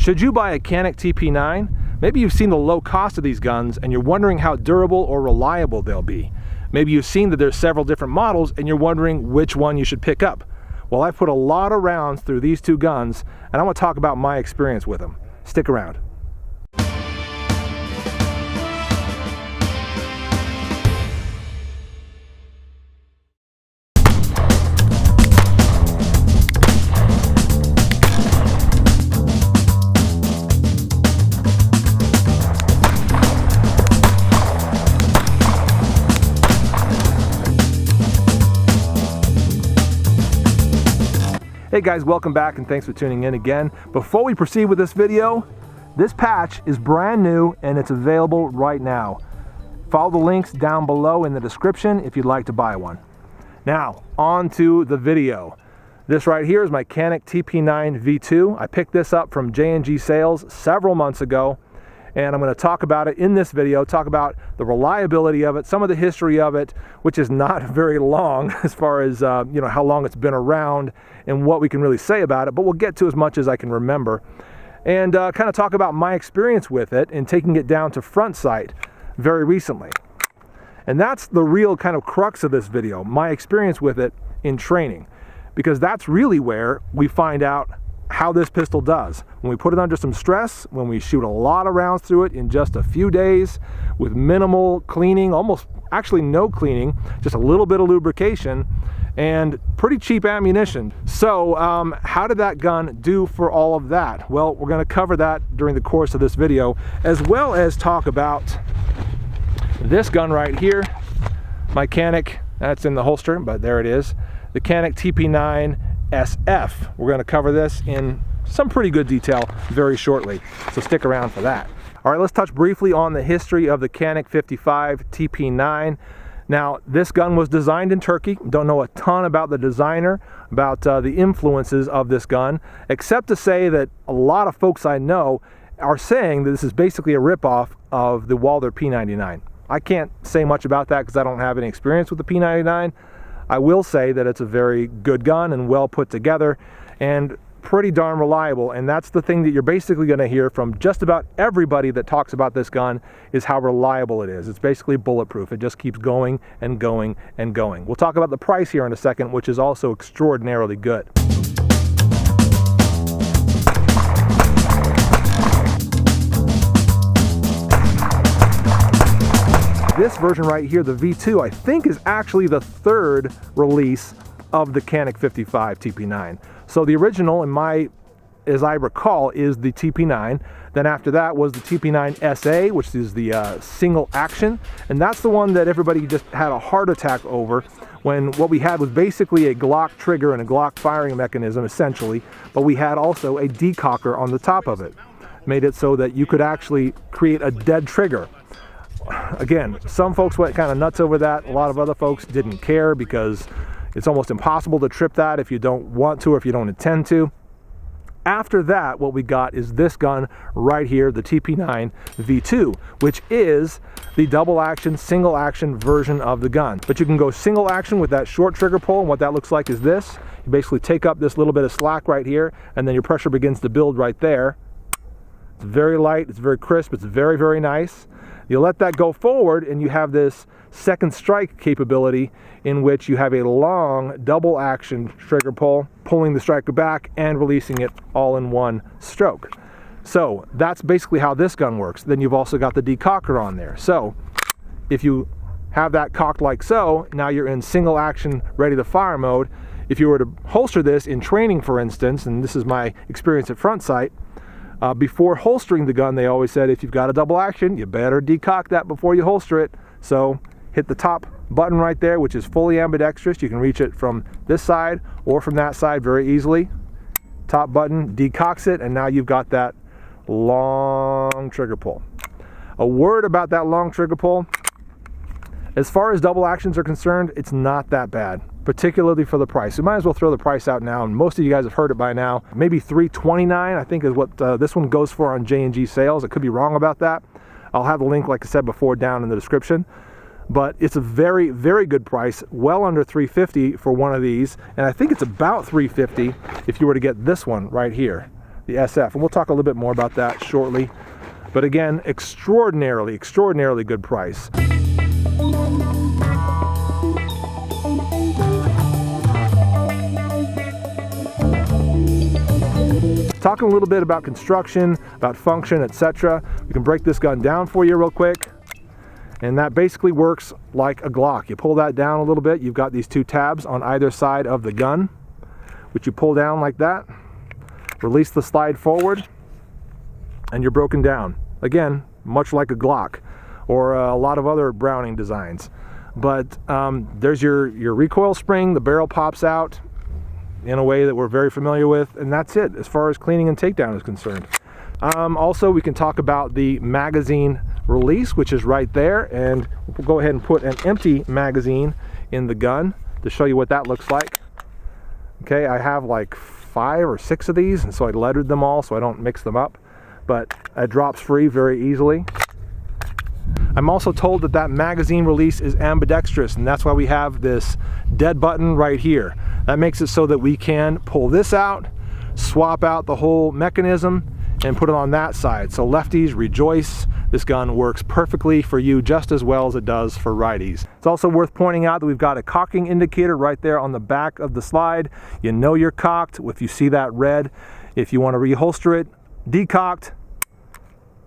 Should you buy a Canik TP9? Maybe you've seen the low cost of these guns and you're wondering how durable or reliable they'll be. Maybe you've seen that there's several different models and you're wondering which one you should pick up. Well, I've put a lot of rounds through these two guns and I want to talk about my experience with them. Stick around. Hey guys, welcome back and thanks for tuning in again. Before we proceed with this video, this patch is brand new and it's available right now. Follow the links down below in the description if you'd like to buy one. Now, on to the video. This right here is my Canik TP9 V2. I picked this up from J&G Sales several months ago, and I'm going to talk about it in this video, talk about the reliability of it, some of the history of it, which is not very long as far as how long it's been around and what we can really say about it, but we'll get to as much as I can remember, and kind of talk about my experience with it and taking it down to front sight very recently. And that's the real kind of crux of this video, my experience with it in training, because that's really where we find out how this pistol does. When we put it under some stress, when we shoot a lot of rounds through it in just a few days with minimal cleaning, almost actually no cleaning, just a little bit of lubrication and pretty cheap ammunition. So how did that gun do for all of that? Well, we're going to cover that during the course of this video, as well as talk about this gun right here, my Canik, that's in the holster, but there it is, the Canik TP9 SF. We're going to cover this in some pretty good detail very shortly, so stick around for that. All right, let's touch briefly on the history of the Canik 55 TP9. Now, this gun was designed in Turkey. Don't know a ton about the designer, about the influences of this gun, except to say that a lot of folks I know are saying that this is basically a ripoff of the Walther P99. I can't say much about that because I don't have any experience with the P99. I will say that it's a very good gun and well put together and pretty darn reliable, and that's the thing that you're basically going to hear from just about everybody that talks about this gun, is how reliable it is. It's basically bulletproof. It just keeps going and going and going. We'll talk about the price here in a second, which is also extraordinarily good. This version right here, the V2, I think is actually the third release of the Canik 55 TP9. So the original, as I recall, is the TP9. Then after that was the TP9 SA, which is the single action. And that's the one that everybody just had a heart attack over, when what we had was basically a Glock trigger and a Glock firing mechanism, essentially. But we had also a decocker on the top of it. Made it so that you could actually create a dead trigger. Again, some folks went kind of nuts over that. A lot of other folks didn't care because it's almost impossible to trip that if you don't want to or if you don't intend to. After that, what we got is this gun right here, the TP9 V2, which is the double action, single action version of the gun. But you can go single action with that short trigger pull, and what that looks like is this. You basically take up this little bit of slack right here, and then your pressure begins to build right there. It's very light, it's very crisp, it's very, very nice. You let that go forward and you have this second strike capability in which you have a long double action trigger pull, pulling the striker back and releasing it all in one stroke. So that's basically how this gun works. Then you've also got the decocker on there. So if you have that cocked like so, now you're in single action ready to fire mode. If you were to holster this in training, for instance, and this is my experience at front sight, before holstering the gun, they always said if you've got a double action, you better decock that before you holster it. So hit the top button right there, which is fully ambidextrous. You can reach it from this side or from that side very easily. Top button decocks it, and now you've got that long trigger pull. A word about that long trigger pull. As far as double actions are concerned, it's not that bad, particularly for the price. We might as well throw the price out now, and most of you guys have heard it by now. Maybe $329, I think, is what this one goes for on J&G Sales. I could be wrong about that. I'll have the link, like I said before, down in the description. but it's a very, very good price, well under $350 for one of these, and I think it's about $350 if you were to get this one right here, the SF, and we'll talk a little bit more about that shortly. But again, extraordinarily good price. Talking a little bit about construction, about function, etc. We can break this gun down for you real quick. And that basically works like a Glock. You pull that down a little bit, you've got these two tabs on either side of the gun, which you pull down like that, release the slide forward, and you're broken down. Again, much like a Glock or a lot of other Browning designs. But there's your recoil spring, the barrel pops out in a way that we're very familiar with, and that's it as far as cleaning and takedown is concerned. Also, we can talk about the magazine release, which is right there, and we'll go ahead and put an empty magazine in the gun to show you what that looks like. Okay, I have like 5 or 6 of these, and so I lettered them all so I don't mix them up, but it drops free very easily. I'm also told that that magazine release is ambidextrous, and that's why we have this dead button right here. That makes it so that we can pull this out, swap out the whole mechanism, and put it on that side. So lefties, rejoice. This gun works perfectly for you just as well as it does for righties. It's also worth pointing out that we've got a cocking indicator right there on the back of the slide. You know you're cocked if you see that red. If you want to reholster it, decocked,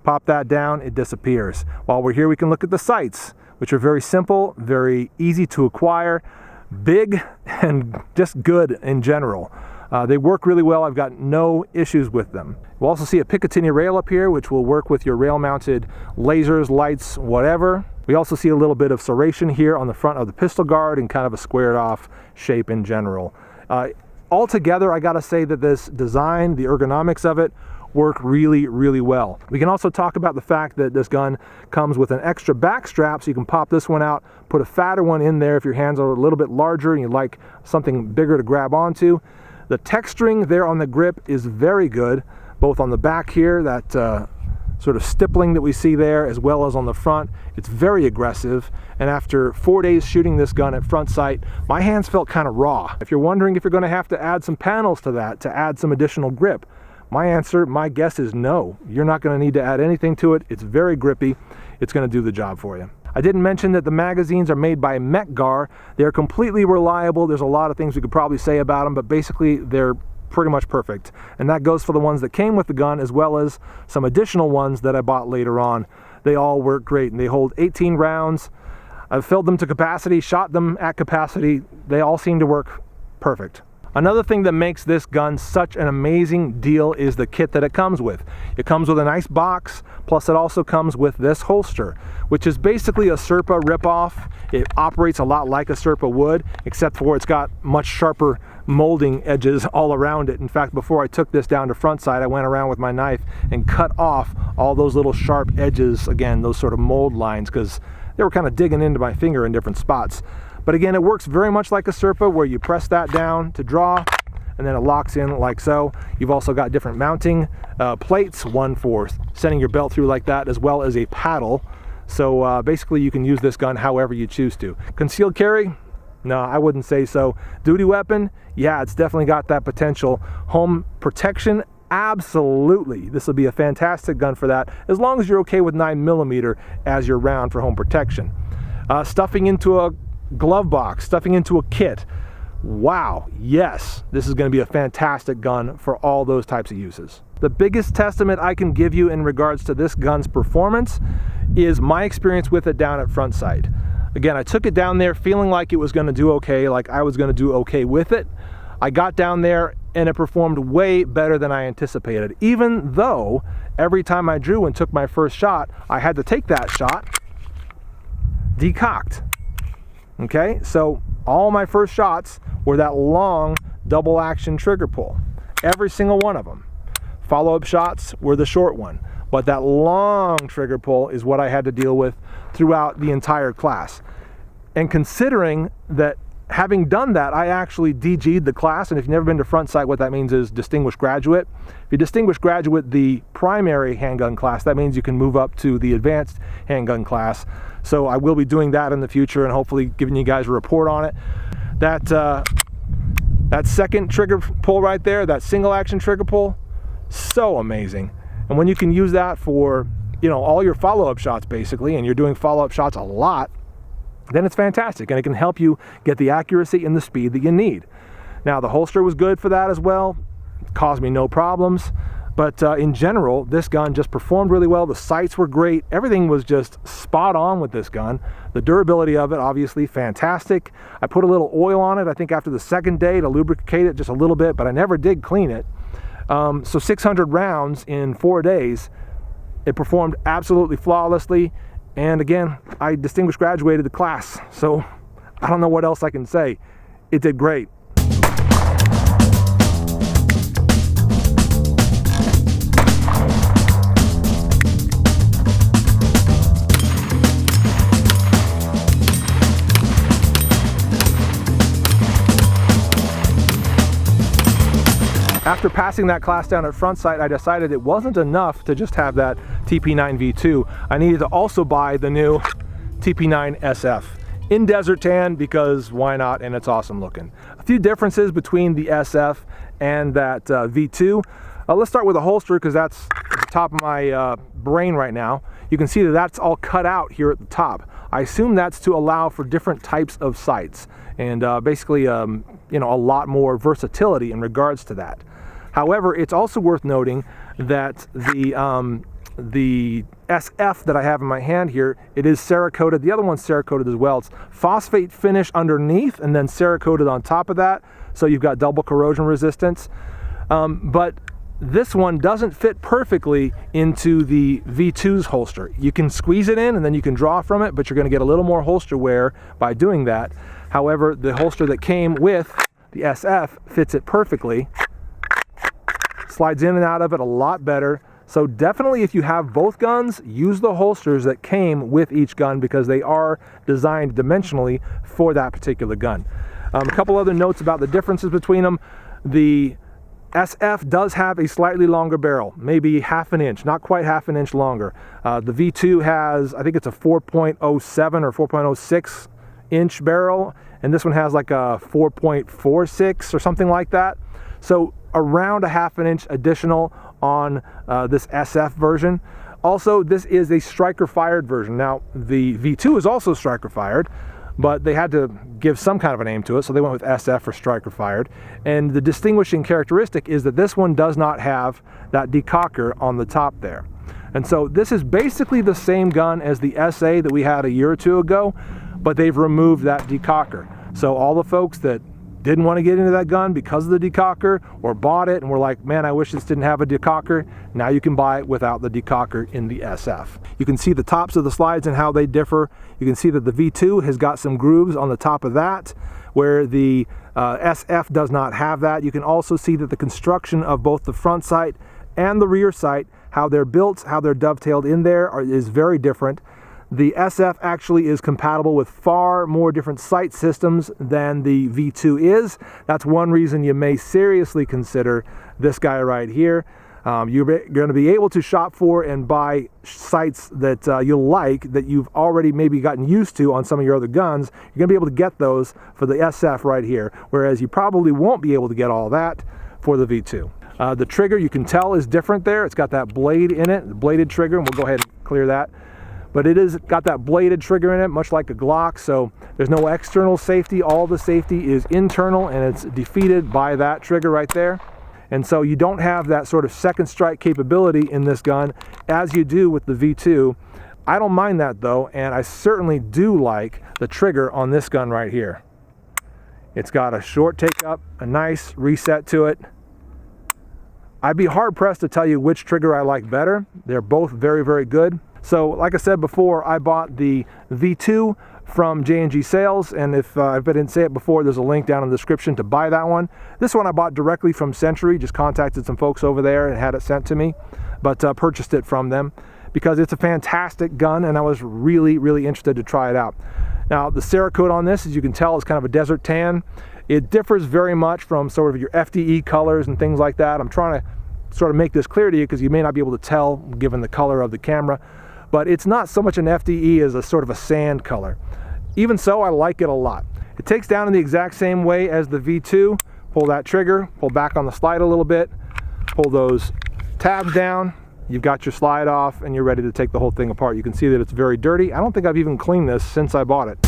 pop that down, it disappears. While we're here, we can look at the sights, which are very simple, very easy to acquire, big, and just good in general. They work really well. I've got no issues with them. We'll also see a Picatinny rail up here, which will work with your rail-mounted lasers, lights, whatever. We also see a little bit of serration here on the front of the pistol guard and kind of a squared-off shape in general. Altogether, I gotta say that this design, the ergonomics of it, work really, really well. We can also talk about the fact that this gun comes with an extra back strap, so you can pop this one out, put a fatter one in there if your hands are a little bit larger and you'd like something bigger to grab onto. The texturing there on the grip is very good, both on the back here, that sort of stippling that we see there, as well as on the front. It's very aggressive, and after 4 days shooting this gun at front sight, my hands felt kind of raw. If you're wondering if you're going to have to add some panels to that to add some additional grip, my guess is no. You're not going to need to add anything to it. It's very grippy. It's going to do the job for you. I didn't mention that the magazines are made by Metgar. They're completely reliable. There's a lot of things we could probably say about them, but basically they're pretty much perfect. And that goes for the ones that came with the gun, as well as some additional ones that I bought later on. They all work great, and they hold 18 rounds. I've filled them to capacity, shot them at capacity. They all seem to work perfect. Another thing that makes this gun such an amazing deal is the kit that it comes with. It comes with a nice box, plus it also comes with this holster, which is basically a Serpa ripoff. It operates a lot like a Serpa would, except for it's got much sharper molding edges all around it. In fact, before I took this down to front sight, I went around with my knife and cut off all those little sharp edges, again, those sort of mold lines, because they were kind of digging into my finger in different spots. But again, it works very much like a Serpa, where you press that down to draw, and then it locks in like so. You've also got different mounting plates, one for sending your belt through like that, as well as a paddle. So basically you can use this gun however you choose to. Concealed carry? No, I wouldn't say so. Duty weapon? Yeah, it's definitely got that potential. Home protection? Absolutely. This will be a fantastic gun for that, as long as you're okay with 9mm as your round for home protection. Stuffing into a glove box, stuffing into a kit. Wow, yes, this is going to be a fantastic gun for all those types of uses. The biggest testament I can give you in regards to this gun's performance is my experience with it down at front sight. Again, I took it down there feeling like it was going to do okay, like I was going to do okay with it. I got down there and it performed way better than I anticipated, even though every time I drew and took my first shot, I had to take that shot decocked. Okay, so all my first shots were that long double action trigger pull, every single one of them. Follow-up shots were the short one, but that long trigger pull is what I had to deal with throughout the entire class. And considering that having done that, I actually DG'd the class, and if you've never been to front sight, what that means is distinguished graduate. If you distinguish graduate the primary handgun class, that means you can move up to the advanced handgun class. So I will be doing that in the future and hopefully giving you guys a report on it. That second trigger pull right there, that single action trigger pull, so amazing. And when you can use that for, you know, all your follow-up shots basically, and you're doing follow-up shots a lot, then it's fantastic, and it can help you get the accuracy and the speed that you need. Now, the holster was good for that as well. It caused me no problems. But in general, this gun just performed really well. The sights were great. Everything was just spot on with this gun. The durability of it, obviously, fantastic. I put a little oil on it, I think after the second day to lubricate it just a little bit, but I never did clean it. So 600 rounds in 4 days. It performed absolutely flawlessly. And again, I distinguished graduated the class. So I don't know what else I can say. It did great. After passing that class down at front sight, I decided it wasn't enough to just have that TP9 V2. I needed to also buy the new TP9 SF in desert tan, because why not, and it's awesome looking. A few differences between the SF and that V2. Let's start with the holster, because that's at the top of my brain right now. You can see that that's all cut out here at the top. I assume that's to allow for different types of sights, and basically you know, a lot more versatility in regards to that. However, it's also worth noting that the SF that I have in my hand here, it is Cerakoted. The other one's Cerakoted as well. It's phosphate finish underneath and then Cerakoted on top of that, so you've got double corrosion resistance. But this one doesn't fit perfectly into the V2's holster. You can squeeze it in and then you can draw from it, but you're going to get a little more holster wear by doing that. However, the holster that came with the SF fits it perfectly. Slides in and out of it a lot better. So definitely, if you have both guns, use the holsters that came with each gun, because they are designed dimensionally for that particular gun. A couple other notes about the differences between them. The SF does have a slightly longer barrel, maybe half an inch, not quite half an inch longer. The V2 has, I think it's a 4.07 or 4.06 inch barrel, and this one has like a 4.46 or something like that. So around a half an inch additional on this SF version. Also, this is a striker fired version. Now, the V2 is also striker fired, but they had to give some kind of a name to it, so they went with SF for striker fired. And the distinguishing characteristic is that this one does not have that decocker on the top there. And so this is basically the same gun as the SA that we had a year or two ago, but they've removed that decocker. So all the folks that didn't want to get into that gun because of the decocker, or bought it and were like, man, I wish this didn't have a decocker, now you can buy it without the decocker in the SF. You can see the tops of the slides and how they differ. You can see that the V2 has got some grooves on the top of that, where the SF does not have that. You can also see that the construction of both the front sight and the rear sight, how they're built, how they're dovetailed in there, is very different. The SF actually is compatible with far more different sight systems than the V2 is. That's one reason you may seriously consider this guy right here. You're going to be able to shop for and buy sights that you'll like, that you've already maybe gotten used to on some of your other guns. You're going to be able to get those for the SF right here, whereas you probably won't be able to get all that for the V2. The trigger, you can tell, is different there. It's got that blade in it, the bladed trigger, and we'll go ahead and clear that. But it is got that bladed trigger in it, much like a Glock, so there's no external safety. All the safety is internal, and it's defeated by that trigger right there. And so you don't have that sort of second strike capability in this gun as you do with the V2. I don't mind that though, and I certainly do like the trigger on this gun right here. It's got a short take up, a nice reset to it. I'd be hard pressed to tell you which trigger I like better. They're both very, very good. So like I said before, I bought the V2 from J&G Sales, and if I didn't say it before, there's a link down in the description to buy that one. This one I bought directly from Century, just contacted some folks over there and had it sent to me, but purchased it from them because it's a fantastic gun, and I was really, really interested to try it out. Now, the Cerakote on this, as you can tell, is kind of a desert tan. It differs very much from sort of your FDE colors and things like that. I'm trying to sort of make this clear to you because you may not be able to tell given the color of the camera. But it's not so much an FDE as a sort of a sand color. Even so, I like it a lot. It takes down in the exact same way as the V2. Pull that trigger, pull back on the slide a little bit, pull those tabs down, you've got your slide off, and you're ready to take the whole thing apart. You can see that it's very dirty. I don't think I've even cleaned this since I bought it.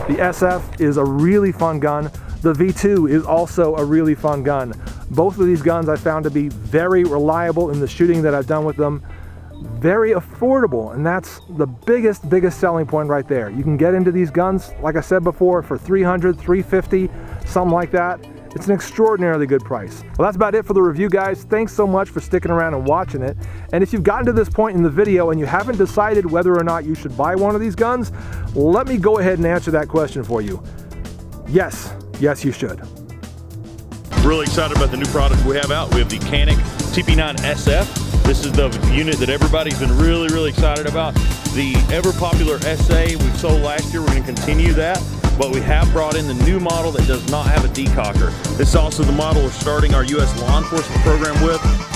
The SF is a really fun gun. The V2 is also a really fun gun. Both of these guns I found to be very reliable in the shooting that I've done with them. Very affordable, and that's the biggest selling point right there. You can get into these guns, like I said before, for $300, $350, something like that. It's an extraordinarily good price. Well, that's about it for the review, guys. Thanks so much for sticking around and watching it. And if you've gotten to this point in the video and you haven't decided whether or not you should buy one of these guns, let me go ahead and answer that question for you. Yes, you should. Really excited about the new product we have out. We have the Canik TP9 SF. This is the unit that everybody's been really excited about. The ever popular SA we sold last year, we're going to continue that. But we have brought in the new model that does not have a decocker. This is also the model we're starting our U.S. law enforcement program with.